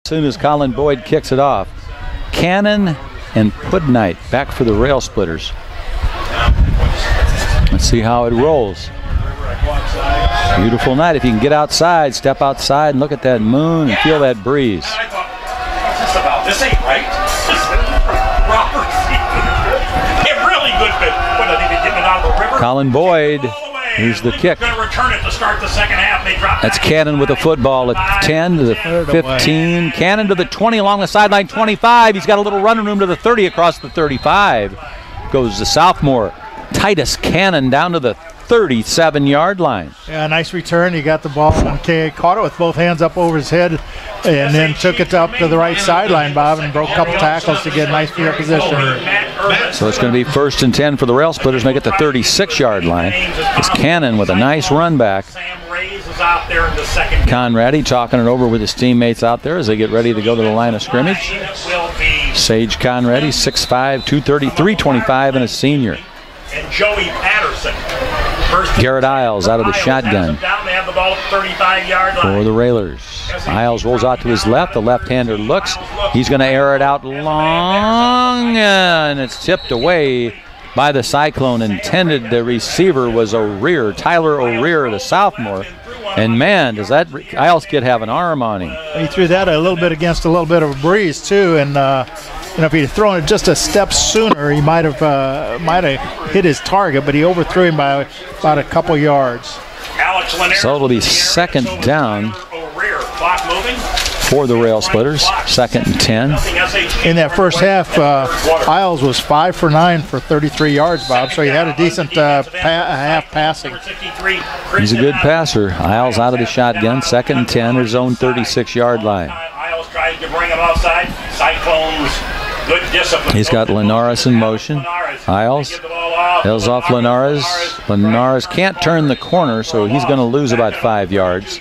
As soon as Colin Boyd kicks it off. Cannon and Pudnight back for the Rail Splitters. Let's see how it rolls. Beautiful night. If you can get outside, step outside and look at that moon and feel that breeze. This ain't right. Robert, really good fit. But I think they're getting it out of the river. Colin Boyd. Here's the kick. Return it to start the second half. They drop. That's Cannon with the football at 10 to the 15. Cannon to the 20 along the sideline, 25. He's got a little running room to the 30 across the 35. Goes the sophomore Titus Cannon down to the 37-yard line. Yeah, nice return. He got the ball and caught it with both hands up over his head and then took it up to the right sideline, Bob, and broke a couple tackles to get nice field position. So it's going to be 1st and 10 for the Rail Splitters. Make it the 36-yard line. It's Cannon with a nice run back. Conradi talking it over with his teammates out there as they get ready to go to the line of scrimmage. Sage Conradi, 6'5", 230, 325, and a senior. And Joey Patterson. Garrett Isles out of the shotgun for the Railers. Isles rolls out to his left. The left-hander looks. He's going to air it out long, and it's tipped away by the Cyclone. Intended the receiver was O'Rear, Tyler O'Rear, the sophomore. And man, does that Isles kid have an arm on him. He threw that a little bit against a little bit of a breeze too, and you know, if he'd have thrown it just a step sooner, he might have hit his target, but he overthrew him by about a couple yards. So it'll be second down for the Rail Splitters, 2nd and 10. In that first half, Isles was 5 for 9 for 33 yards, Bob, so he had a decent half passing. He's a good passer. Isles out of the shotgun, 2nd and 10, his own 36-yard line. Isles tried to bring him outside. Cyclones, good discipline. He's got Linares in motion. Isles off Linares. Linares can't turn the corner, so he's going to lose about 5 yards.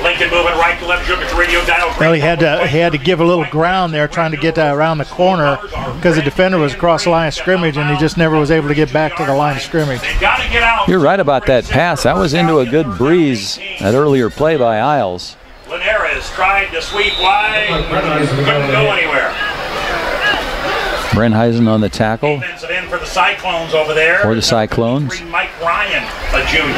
Lincoln moving right to left, radio dial. Well, he had to give a little ground there trying to get around the corner because the defender was across the line of scrimmage, and he just never was able to get back to the line of scrimmage. You're right about that pass. That was into a good breeze, that earlier play by Isles. Linares tried to sweep wide, couldn't go anywhere. Brenheisen on the tackle. Defensive end for the Cyclones over there. For the Cyclones. Mike Ryan, a junior.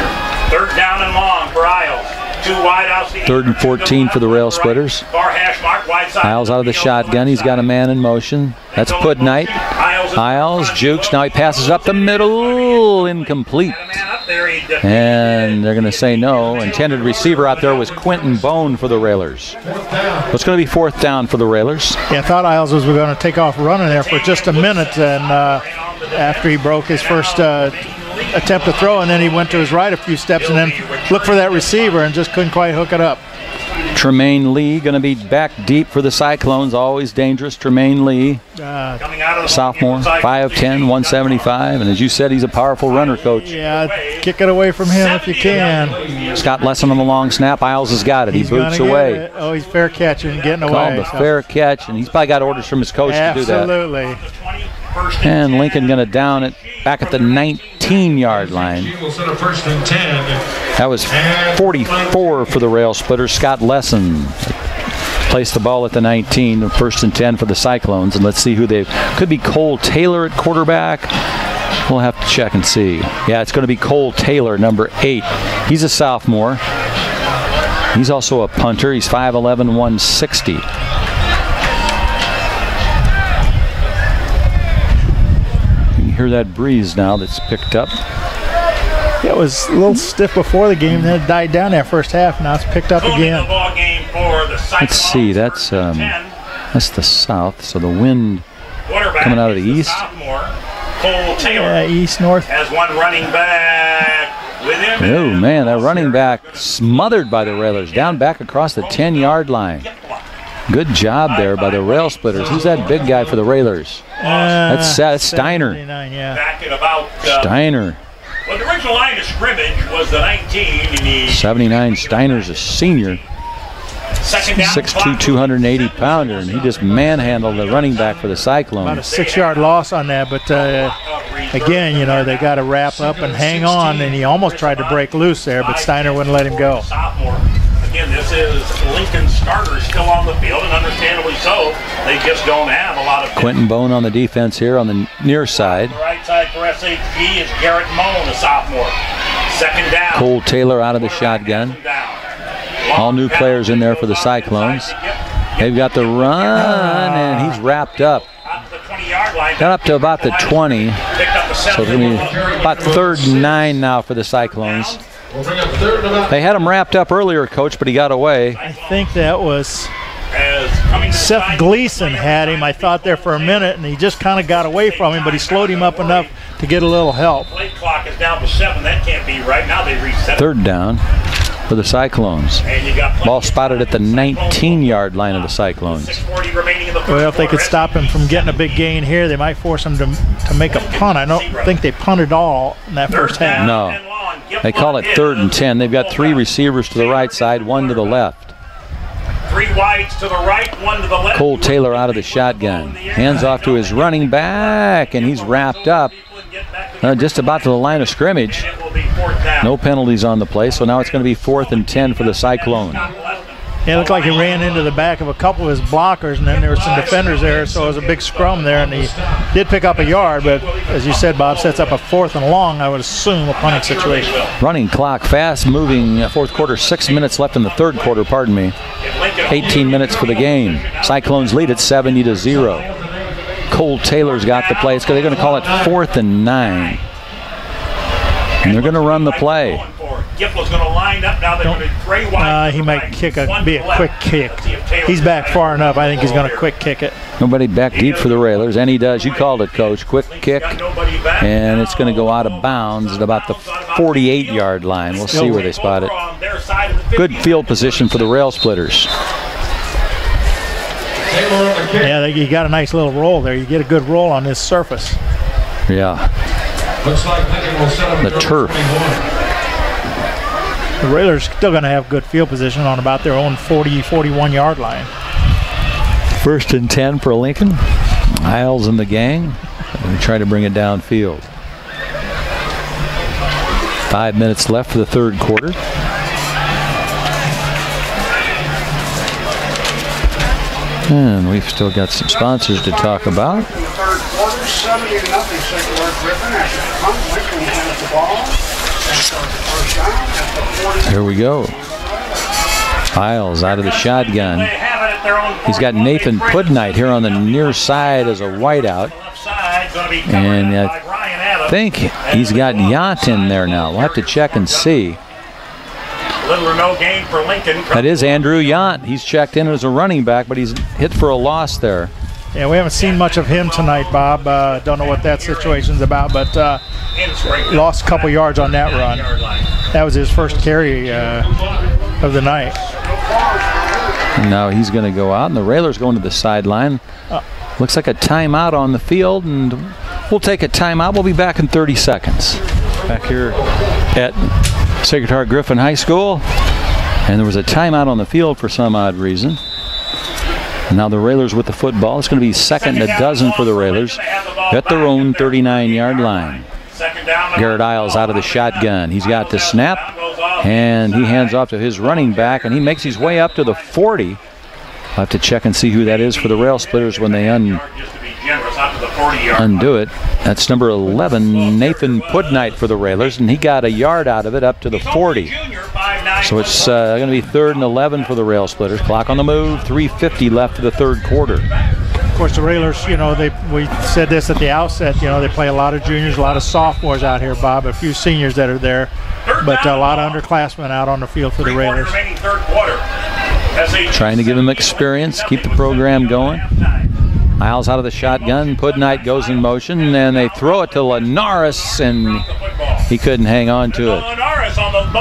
3rd down and long for Isles. 2 wide out. 3rd and 14 for the Rail Splitters. Isles out of the shotgun. He's got a man in motion. That's Pudnight. Isles jukes. Now he passes up the middle. Incomplete. And they're going to say no. Intended receiver out there was Quentin Bone for the Railers. So it's going to be 4th down for the Railers. Yeah, I thought Isles was going to take off running there for just a minute, and after he broke his first attempt to throw, and then he went to his right a few steps and then looked for that receiver and just couldn't quite hook it up. Tremaine Lee going to be back deep for the Cyclones. Always dangerous. Tremaine Lee, sophomore, 5'10", 175. And as you said, he's a powerful runner, Coach. Yeah, kick it away from him if you can. Scott Lesson on the long snap. Isles has got it. He boots away. Oh, he's fair catching and getting away. Called a fair catch, and he's probably got orders from his coach to do that. Absolutely. And Lincoln going to down it back at the 19-yard line. That was 44 for the Rail Splitters. Scott Lesson placed the ball at the 19, 1st and 10 for the Cyclones. And let's see who they could be. Cole Taylor at quarterback. We'll have to check and see. Yeah, it's going to be Cole Taylor, number 8. He's a sophomore. He's also a punter. He's 5'11", 160. Hear that breeze now that's picked up. Yeah, it was a little stiff before the game, then it died down that first half. Now it's picked up again. Let's see, that's the south, so the wind coming out of the east. Yeah, east north. Has one running back with him. Oh man, that running back smothered by the Railers, down back across the 10-yard line. Good job there by the Rail Splitters. Who's that big guy for the Railers? That's Steiner. Back at about Steiner. Well, the original line of scrimmage was the 19. 79. Steiner's a senior. 6'2", 280-pounder, and he just manhandled the running back for the Cyclones. About a 6-yard loss on that, but again, you know, they got to wrap up and hang on, and he almost tried to break loose there, but Steiner wouldn't let him go. Again, this is Lincoln's starters still on the field, and understandably so. They just don't have a lot of... Quentin Bone on the defense here on the near side. On the right side for SHG is Garrett Moan, a sophomore. Second down. Cole Taylor out of the shotgun. All new players in there for the Cyclones. They've got the run, and he's wrapped up. Got up to about the 20. So it's going to be about 3rd and 9 now for the Cyclones. They had him wrapped up earlier, Coach, but he got away. I think that was Seth Gleason had him, I thought, there for a minute, and he just kind of got away from him, but he slowed him up enough to get a little help. Play clock is down to 7. That can't be right. Now they reset. 3rd down for the Cyclones. Ball spotted at the 19-yard line of the Cyclones. Well, if they could stop him from getting a big gain here, they might force him to make a punt. I don't think they punted all in that first half. No. They call it 3rd and 10. They've got 3 receivers to the right side, 1 to the left. 3 wides to the right, 1 to the left. Cole Taylor out of the shotgun. Hands off to his running back, and he's wrapped up just about to the line of scrimmage. No penalties on the play, so now it's going to be 4th and 10 for the Cyclone. It looked like he ran into the back of a couple of his blockers, and then there were some defenders there, so it was a big scrum there, and he did pick up a yard, but as you said, Bob, sets up a 4th and long, I would assume, a punting situation. Running clock, fast moving, 4th quarter, 6 minutes left in the 3rd quarter, pardon me. 18 minutes for the game. Cyclones lead at 70-0. Cole Taylor's got the play. They're going to call it 4th and 9. And they're going to run the play. He might be a quick kick. He's back far enough. I think he's going to quick kick it. Nobody back deep for the Railers, and he does. You called it, Coach. Quick kick, and it's going to go out of bounds at about the 48-yard line. We'll see where they spot it. Good field position for the Rail Splitters. Yeah, you got a nice little roll there. You get a good roll on this surface. Yeah. The turf. The Railers still going to have good field position on about their own 41-yard line. 1st and 10 for Lincoln. Isles and the gang. We try to bring it downfield. 5 minutes left for the 3rd quarter. And we've still got some sponsors to talk about. Here we go. Isles out of the shotgun. He's got Nathan Pudnight here on the near side as a wideout. And I think he's got Yacht in there now. We'll have to check and see. Little or no gain for Lincoln. That is Andrew Yacht. He's checked in as a running back, but he's hit for a loss there. Yeah, we haven't seen much of him tonight, Bob. Don't know what that situation's about, but lost a couple yards on that run. That was his first carry of the night. And now he's going to go out, and the Railers going to the sideline. Looks like a timeout on the field, and we'll take a timeout. We'll be back in 30 seconds. Back here at Sacred Heart Griffin High School, and there was a timeout on the field for some odd reason. And now the Railers with the football. It's going to be 2nd and a dozen for the Railers at their own 39-yard line. Garrett Isles out of the shotgun. He's got the snap, and he hands off to his running back, and he makes his way up to the 40. I'll have to check and see who that is for the Rail Splitters when they undo it. That's number 11, Nathan Pudnight for the Railers, and he got a yard out of it up to the 40. So it's going to be 3rd and 11 for the Rail Splitters. Clock on the move, 3:50 left of the 3rd quarter. Of course, the Railers, we said this at the outset, they play a lot of juniors, a lot of sophomores out here, Bob, a few seniors that are there, but a lot of underclassmen out on the field for the Railers. Trying to give them experience, keep the program going. Isles out of the shotgun. Pudnight goes in motion, and they throw it to Linares, and he couldn't hang on to it.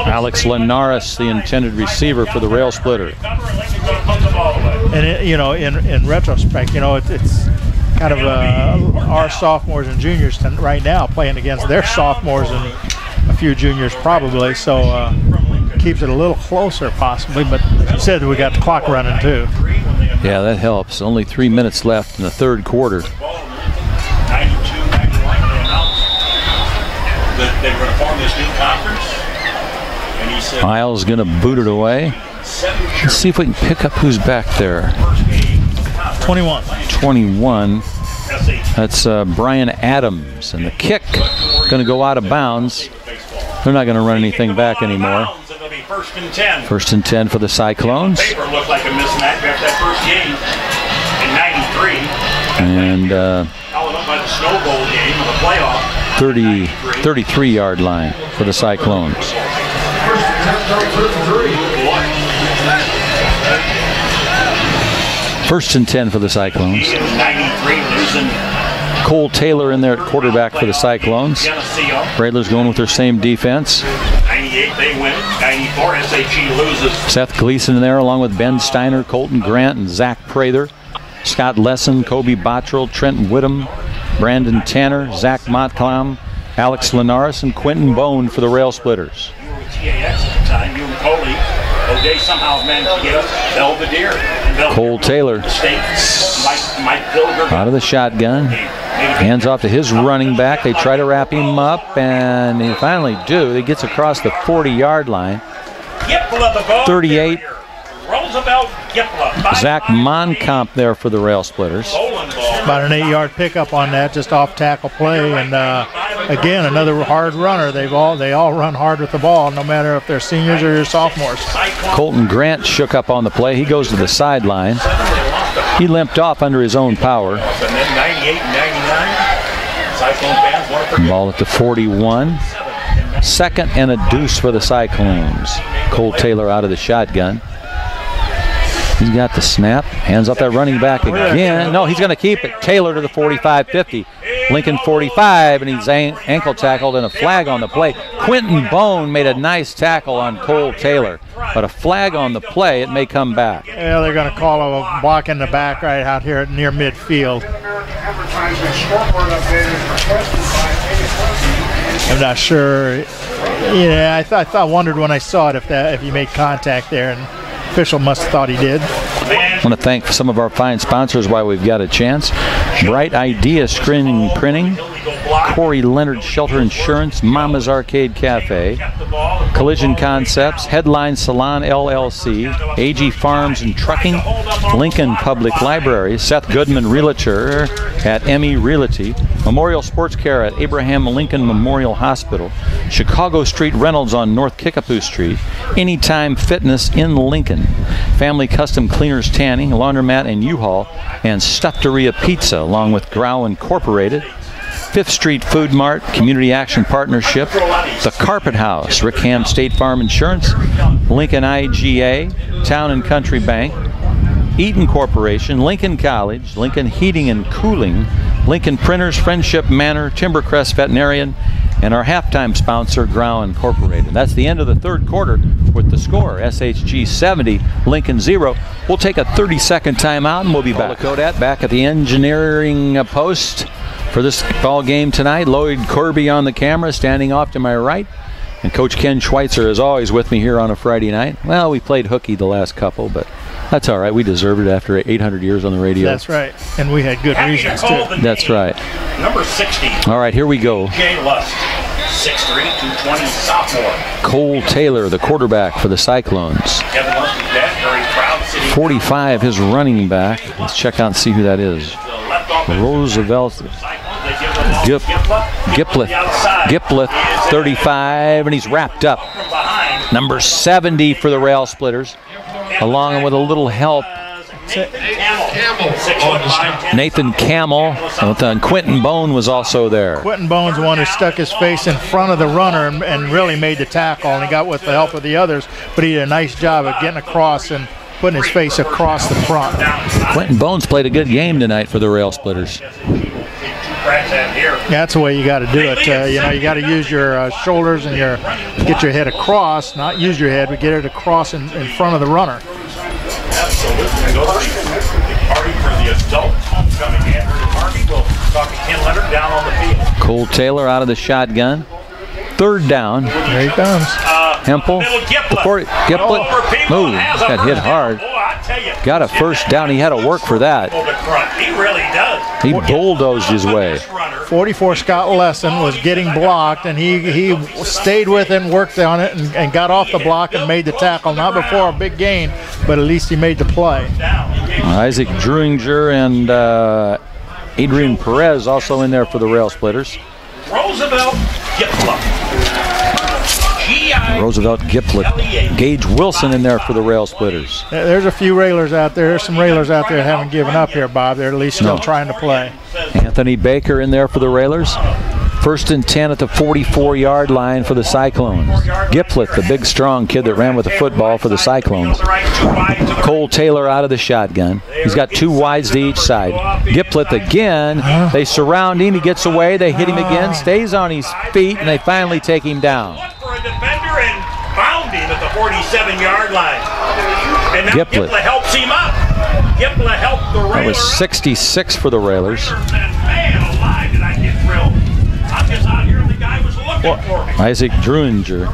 Alex Linares, the intended receiver for the Rail Splitter. And in retrospect, it's kind of our sophomores and juniors right now playing against their sophomores and a few juniors probably, so keeps it a little closer possibly, but as you said, we got the clock running too. Yeah, that helps. Only 3 minutes left in the 3rd quarter. They're going to form this new conference. Isles going to boot it away. Let's see if we can pick up who's back there. 21. 21. That's Brian Adams. And the kick going to go out of bounds. They're not going to run anything back anymore. First and 10 for the Cyclones. Looked like a mismatch after that first game in 93. And Followed up by the Snow Bowl game of the playoff. 33-yard line for the Cyclones. First and 10 for the Cyclones. 93 losing. Cole Taylor in there at quarterback for the Cyclones. Raidler's going with their same defense. 98 they win. 94 SHE loses. Seth Gleason in there along with Ben Steiner, Colton Grant, and Zach Prather. Scott Lesson, Kobe Bottrell, Trent Whittam, Brandon Tanner, Zach Montcalm, Alex Linares, and Quentin Bone for the Rail Splitters. TAX at the time, you and Coley. O'Day somehow managed to get us Belvedere. Cole Taylor out of the shotgun. Hands off to his running back. They try to wrap him up, and they finally do. He gets across the 40-yard line. 38. Zach Moncomp there for the Rail Splitters. About an 8-yard pickup on that, just off tackle play, and again another hard runner. They all run hard with the ball, no matter if they're seniors or sophomores. Colton Grant shook up on the play. He goes to the sideline. He limped off under his own power. Ball at the 41. Second and a deuce for the Cyclones. Cole Taylor out of the shotgun. He's got the snap. Hands off that running back again. No, he's going to keep it. Taylor to the 45-50. Lincoln 45, and he's ankle tackled and a flag on the play. Quentin Bone made a nice tackle on Cole Taylor, but a flag on the play. It may come back. Yeah, they're going to call a block in the back right out here near midfield. I'm not sure. Yeah, I wondered when I saw it if he made contact there, and official must have thought he did. I want to thank some of our fine sponsors while we've got a chance. Bright Idea Screening and Printing, Corey Leonard Shelter Insurance, Mama's Arcade Cafe, Collision Concepts, Headline Salon LLC, AG Farms and Trucking, Lincoln Public Library, Seth Goodman Realtor at ME Realty, Memorial Sports Care at Abraham Lincoln Memorial Hospital, Chicago Street Reynolds on North Kickapoo Street, Anytime Fitness in Lincoln, Family Custom Cleaners Tanning, Laundromat and U-Haul, and Stufteria Pizza, along with Grau Incorporated, 5th Street Food Mart, Community Action Partnership, The Carpet House, Rickham State Farm Insurance, Lincoln IGA, Town and Country Bank, Eaton Corporation, Lincoln College, Lincoln Heating and Cooling, Lincoln Printers, Friendship Manor, Timbercrest Veterinarian, and our halftime sponsor, Grau Incorporated. That's the end of the third quarter with the score, SHG 70, Lincoln 0. We'll take a 30-second timeout, and we'll be back. Kodat back at the engineering post for this ball game tonight. Lloyd Kirby on the camera, standing off to my right. And Coach Ken Schweitzer is always with me here on a Friday night. Well, we played hooky the last couple, but that's all right. We deserved it after 800 years on the radio. That's right. And we had good reasons, too. That's right. Number 60. All right, here we go. Jay Lust, 6'3", 220, sophomore. Cole Taylor, the quarterback for the Cyclones. Kevin Lust's dad, very proud, sitting 45, his running back. Let's check out and see who that is. Roosevelt. Gipleth, 35, and he's wrapped up. Number 70 for the Rail Splitters, along with a little help. Nathan Camel, and Quentin Bone was also there. Quentin Bone's the one who stuck his face in front of the runner and really made the tackle, and he got with the help of the others, but he did a nice job of getting across and putting his face across the front. Quentin Bones played a good game tonight for the Rail Splitters. That's the way you got to do it. You got to use your shoulders and get your head across, not use your head, but get it across in front of the runner. Absolutely. Party for the adult homecoming. Andrew and Harvey will talk to Ken Leonard down on the field. Cole Taylor out of the shotgun. Third down. There he comes. Hempel. Gipleth. Move. Got hit hard. Boy, I tell you, got a first down. He had to work for that. He really does. He bulldozed his way. 44 Scott Lesson was getting blocked, and he stayed with it and worked on it and got off the block and made the tackle. Not before a big gain, but at least he made the play. Isaac Druinger and Adrian Perez also in there for the Rail Splitters. Roosevelt Giplett. Gage Wilson in there for the Rail Splitters. There's a few railers out there. There's some railers out there that haven't given up here, Bob. They're at least still trying to play. Anthony Baker in there for the Railers. 1st and 10 at the 44-yard line for the Cyclones. Giplett, the big, strong kid that ran with the football for the Cyclones. Cole Taylor out of the shotgun. He's got 2 wides to each side. Giplett again. They surround him. He gets away. They hit him again. Stays on his feet, and they finally take him down. For a defender and found him at the 47-yard line. And now Giplett helps him up. Giplett helped the Railers. That was 66 for the Railers. Man alive, did I get thrilled. I'm just out here and the guy was looking for me. Isaac Druinger.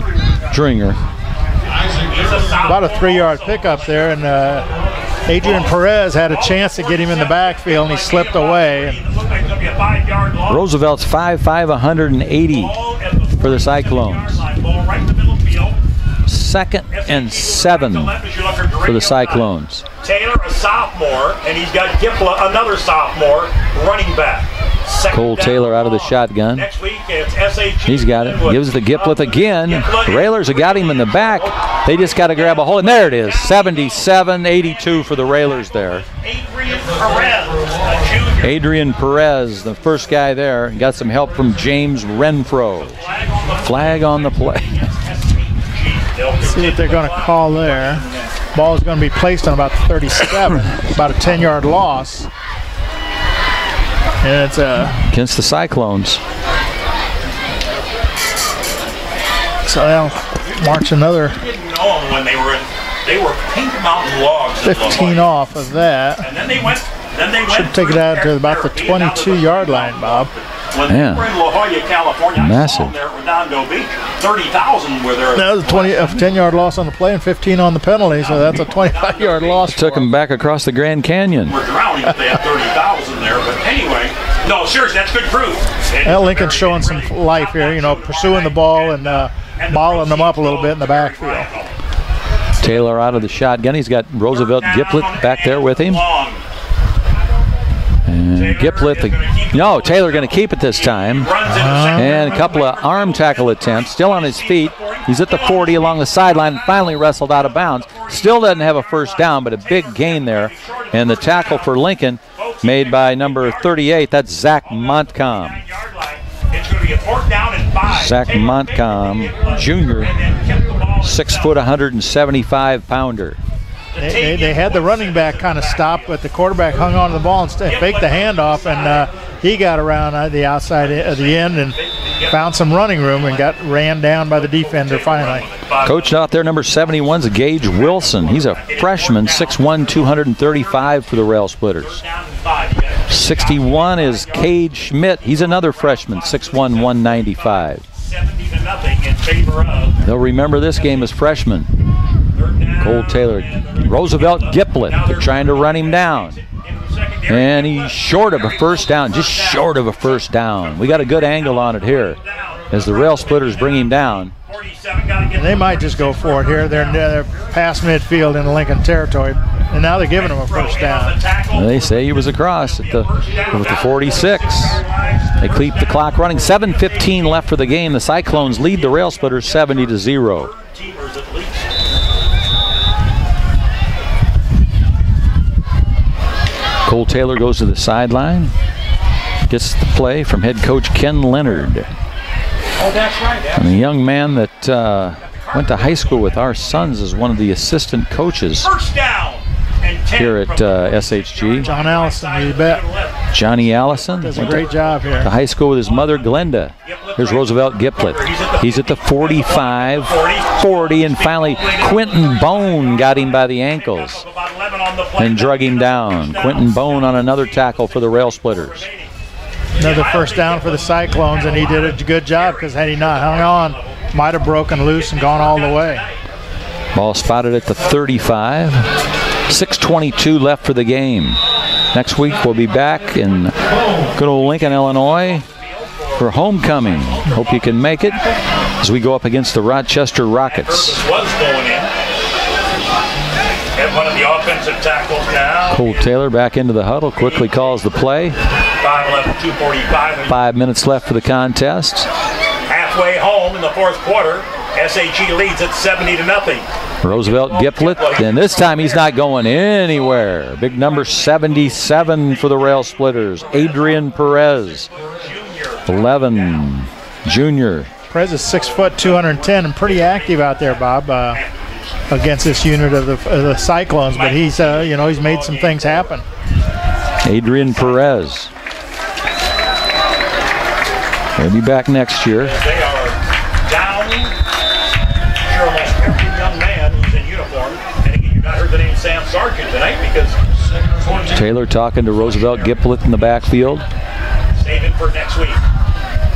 About a 3-yard pickup there, and Adrian Perez had a chance to get him in the backfield, and he slipped away. Roosevelt's 5'5", 180 for the Cyclones. 2nd and 7 for the Cyclones. Taylor, a sophomore, and he's got Giplett, another sophomore, running back. Cole Taylor out of the shotgun. Next week it's SHG. He's got it. Gives it to Giplett again. The Railers have got him in the back. They just got to grab a hold. And there it is. 77-82 for the Railers there. Adrian Perez, the first guy there. Got some help from James Renfro. Flag on the play. Let's see what they're going to call there. Ball is going to be placed on about the 37. About a 10-yard loss. And it's against the Cyclones. So they'll march another. Didn't know them when they were Pink Mountain Logs. 15 off of that. And then they went. Should take it out to about the 22-yard line, Bob. When they were in La Jolla, California, massive. I saw them there at Redondo Beach. 30,000 were there. That was a 10-yard loss on the play and 15 on the penalty, so that's a 25-yard loss. Took them back across the Grand Canyon. We're drowning if they had 30,000 there, but anyway, no, seriously, that's good proof. Well, Lincoln's showing some life here, you know, pursuing the ball and balling them up a little bit in the backfield. Taylor out of the shotgun. He's got Roosevelt Giplett back there with him. And Giplett, Taylor going to keep it this time. And a couple of arm tackle attempts. Still on his feet. He's at the 40 along the sideline and finally wrestled out of bounds. Still doesn't have a first down, but a big gain there. And the tackle for Lincoln made by number 38. That's Zach Montcalm. Zach Montcalm, Jr., 6 foot, 175 pounder. They had the running back kind of stop, but the quarterback hung on to the ball and faked the handoff, and he got around the outside of the end and found some running room and got ran down by the defender finally. Coach out there, number 71 is Gage Wilson. He's a freshman, 6'1", 235 for the Rail Splitters. 61 is Cade Schmidt. He's another freshman, 6'1", 195. They'll remember this game as freshmen. Cole Taylor, Roosevelt Giplett, they're trying to run him down. And he's short of a first down, just short of a first down. We got a good angle on it here as the Rail Splitters bring him down. And they might just go for it here. They're past midfield in the Lincoln territory, and now they're giving him a first down. They say he was across at the 46. They keep the clock running. 7:15 left for the game. The Cyclones lead the Rail Splitters 70-0. Cole Taylor goes to the sideline. Gets the play from head coach Ken Leonard. Oh, that's right. And the young man that went to high school with our sons is one of the assistant coaches here at SHG. John Allison, you bet. Johnny Allison does a great job here. To high school with his mother, Glenda. Here's Roosevelt Giplett. He's at the 45, 40, and finally Quentin Bone got him by the ankles and drug him down. Quentin Bone on another tackle for the Rail Splitters. Another first down for the Cyclones, and he did a good job because had he not hung on, might have broken loose and gone all the way. Ball spotted at the 35. 6:22 left for the game. Next week we'll be back in good old Lincoln, Illinois for homecoming. Hope you can make it as we go up against the Rochester Rockets. Was going in. And one of the offensive tackles now. Cole Taylor back into the huddle, quickly calls the play. 5:11, 2:45. 5 minutes left for the contest. Halfway home in the fourth quarter, SHE leads at 70-0. Roosevelt Giplett, and this time he's not going anywhere. Big number 77 for the Rail Splitters, Adrian Perez, 11, junior. Perez is 6 foot, 210, and pretty active out there, Bob, against this unit of the Cyclones. But he's, he's made some things happen. Adrian Perez. He'll be back next year. They are down. Sure, almost every young man who's in uniform. And again, you've not heard the name Sam Sargent tonight because Taylor talking to Roosevelt Giplett in the backfield. save it for next week.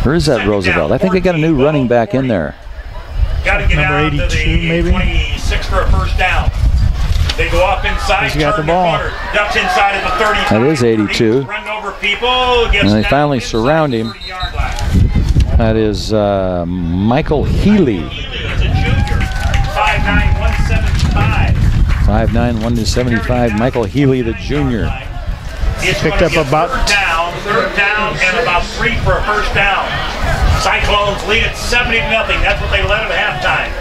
Where is that Roosevelt? I think they got a new running back in there. Got to get Number down 82 to the maybe? 26 for a first down. They go up inside. He's got the ball. Ducks inside at the 30. That is 82. Run over people. And they finally surround him. That is Michael Healy. Healy is a junior. 5'9", 175. 5'9", 175. Michael Healy, the junior. It's Picked up about third down, and about 3 for a first down. Cyclones lead at 70-0. That's what they led at halftime.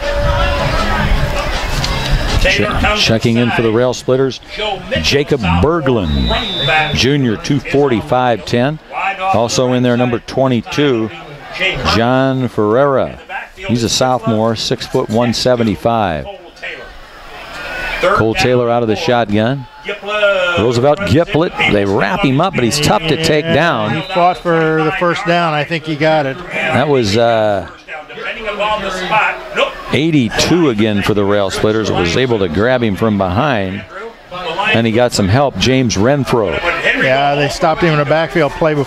Checking in for the Rail Splitters, Jacob Berglund, junior, 245-10. Also in there, number 22, John Ferreira. He's a sophomore, 6 foot, 175. Cole Taylor out of the shotgun. Roosevelt Giplett, they wrap him up, but he's tough to take down. He fought for the first down. I think he got it. That was 82 again for the Rail Splitters. Was able to grab him from behind, and he got some help. James Renfro. Yeah, they stopped him in the backfield a couple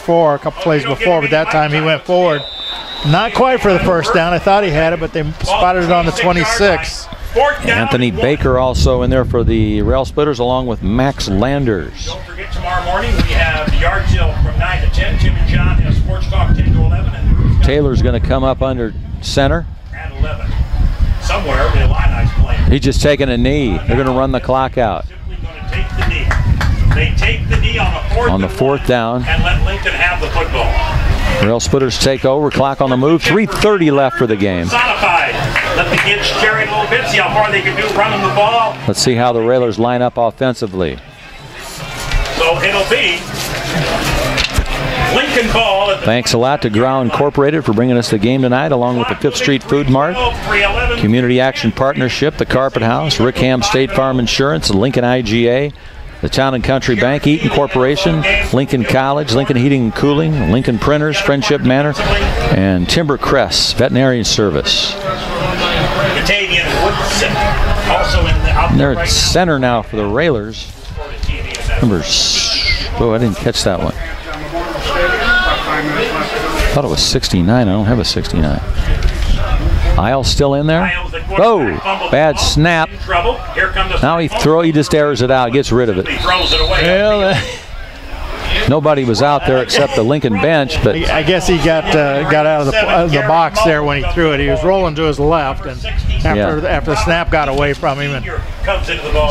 plays before, but that time he went forward. Not quite for the first down. I thought he had it, but they spotted it on the 26. Anthony Baker also in there for the Rail Splitters, along with Max Landers. Don't forget, tomorrow morning we have the yard sale from 9 to 10. Tim and John have Sports Talk 10 to 11. And Taylor's going to come up under center. At 11. Somewhere the Illini's playing. He's just taking a knee. They're going to run the clock out. Simply going to take the knee. They take the knee on the fourth down. And let Lincoln have the football. Rail Splitters take over. Clock on the move. 3:30 left for the game. Personified. Let the kids carry it a little bit. See how far they can do running the ball. Let's see how the Railers line up offensively. So it'll be Lincoln ball. Thanks a lot to Grau Incorporated for bringing us the game tonight, along with the 5th Street Food Mart, Community Action Partnership, the Carpet House, Rickham State Farm Insurance, Lincoln IGA, the Town and Country Bank, Eaton Corporation, Lincoln College, Lincoln Heating and Cooling, Lincoln Printers, Friendship Manor, and Timber Crest Veterinary Service. And they're at center now for the Railers. I didn't catch that one. I thought it was 69. I don't have a 69. Isles still in there. Oh, bad snap. Now he just airs it out, gets rid of it. Well, nobody was out there except the Lincoln bench, but I guess he got out of the box there when he threw it. He was rolling to his left, and after the snap got away from him, and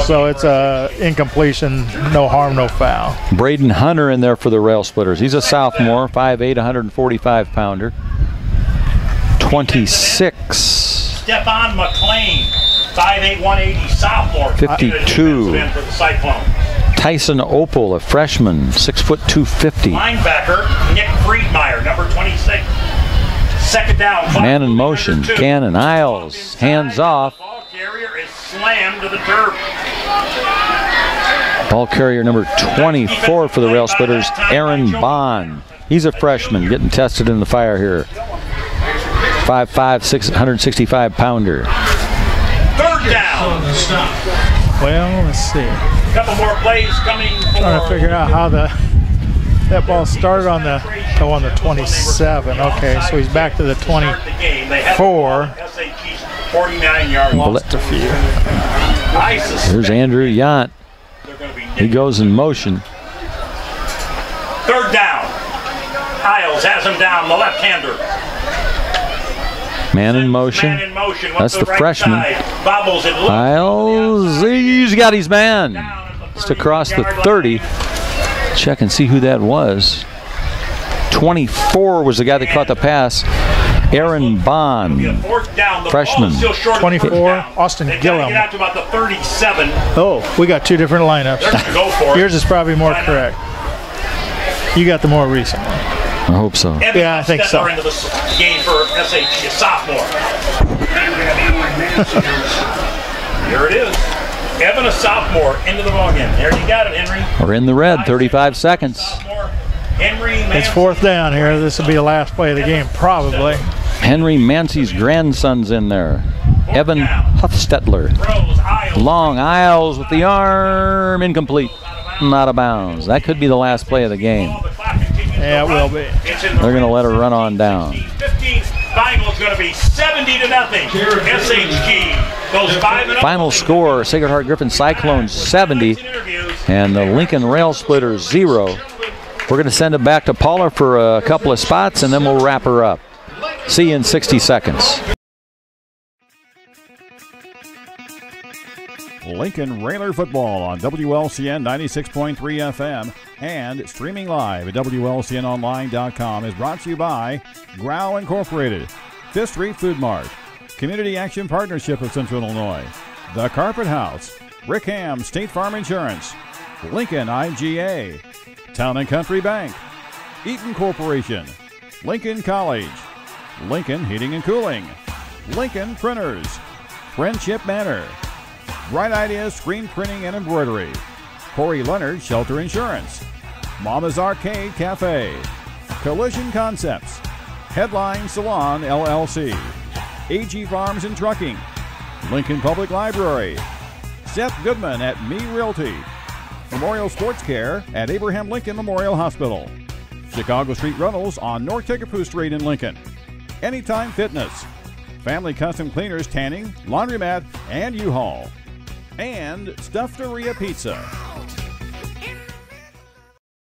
so it's a incompletion, no harm, no foul. Braden Hunter in there for the Rail Splitters. He's a sophomore, 5'8", 145-pounder. 26. Stephon McLean, 5'8", 180, sophomore. 52. Tyson Opal, a freshman, 6 foot 250. Linebacker Nick Friedmeyer, number 26. Second down. Man in motion. Cannon, Isles, hands off. Ball carrier is slammed to the turf. Ball carrier number 24 for the Rail Splitters, Aaron Bond. He's a freshman, getting tested in the fire here. 5'5", 165-pounder. Third down. Well, let's see. A couple more plays coming. Trying to figure out how that ball started on the 27. Okay, so he's back to the 24. 49-yard loss. Lost a few. Here's Andrew Yount. He goes in motion. Third down. Isles has him down, the left-hander. Man in motion. Man in motion. That's the right freshman. Side. Bobbles it. Isles, he's got his man. Just across the 30. Check and see who that was. 24 was the guy that caught the pass. Aaron Bond, freshman. 24, Austin Gillum. Get out to about the 37. Oh, we got two different lineups. Go for it. Yours is probably more correct. You got the more recent one. I hope so. Yeah, I think so. Into the game for SHG, sophomore. Here it is. Evan, a sophomore, into the ballgame. There you got it, Henry. We're in the red, 35 seconds. It's fourth down here. This will be the last play of the game, probably. Henry Mancey's grandson's in there. Evan Huffstetler. Long Isles with the arm, incomplete. Not out of bounds. That could be the last play of the game. Yeah, it will be. They're going to let her run on down. 15, final is going to be 70-0. SHG goes 5-0. Final score, Sacred Heart Griffin Cyclones 70 and the Lincoln Rail Splitters 0. We're going to send it back to Paula for a couple of spots and then we'll wrap her up. See you in 60 seconds. Lincoln Railer Football on WLCN 96.3 FM and streaming live at WLCNonline.com is brought to you by Grau Incorporated, Fifth Street Food Mart, Community Action Partnership of Central Illinois, The Carpet House, Rick Ham State Farm Insurance, Lincoln IGA, Town & Country Bank, Eaton Corporation, Lincoln College, Lincoln Heating and Cooling, Lincoln Printers, Friendship Manor, Bright Ideas Screen Printing and Embroidery, Corey Leonard Shelter Insurance, Mama's Arcade Cafe, Collision Concepts, Headline Salon LLC, AG Farms and Trucking, Lincoln Public Library, Seth Goodman at Me Realty, Memorial Sports Care at Abraham Lincoln Memorial Hospital, Chicago Street Rentals on North Kickapoo Street in Lincoln, Anytime Fitness, Family Custom Cleaners Tanning, Laundromat, and U-Haul, and Stuffteria Pizza.